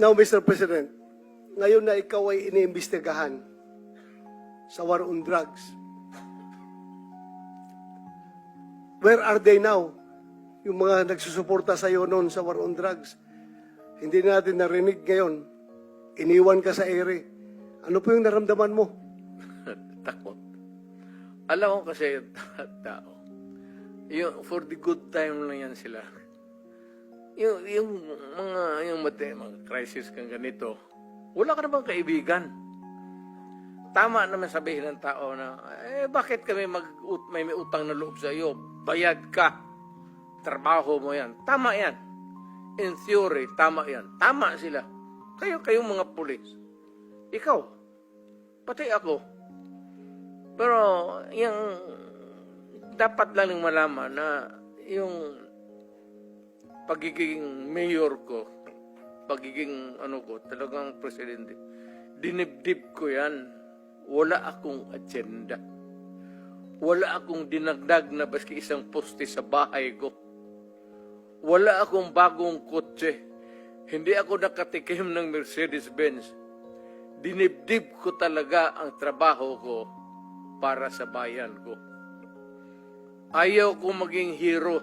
Now, Mr. President, ngayon na ikaw ay iniimbestigahan sa war on drugs, where are they now? Yung mga nagsusuporta sa iyo noon sa war on drugs. Hindi natin narinig ngayon. Iniwan ka sa ere. Ano po yung naramdaman mo? Takot. Alam ko kasi tao. Yung for the good time lang yan sila. Yung mga crisis kang ganito, wala ka namang kaibigan. Tama naman sabihin ng tao na, bakit kami may utang na loob sa iyo? Bayad ka. Trabaho mo yan. Tama yan. In theory, tama yan. Tama sila. Kayong mga pulis. Ikaw. Pati ako. Pero, yung dapat lang malaman na yung pagiging mayor ko, pagiging talagang presidente, dinibdib ko yan. Wala akong agenda. Wala akong dinagdag na baski isang poste sa bahay ko. Wala akong bagong kotse. Hindi ako nakatikim ng Mercedes-Benz. Dinibdib ko talaga ang trabaho ko para sa bayan ko. Ayaw ko maging hero.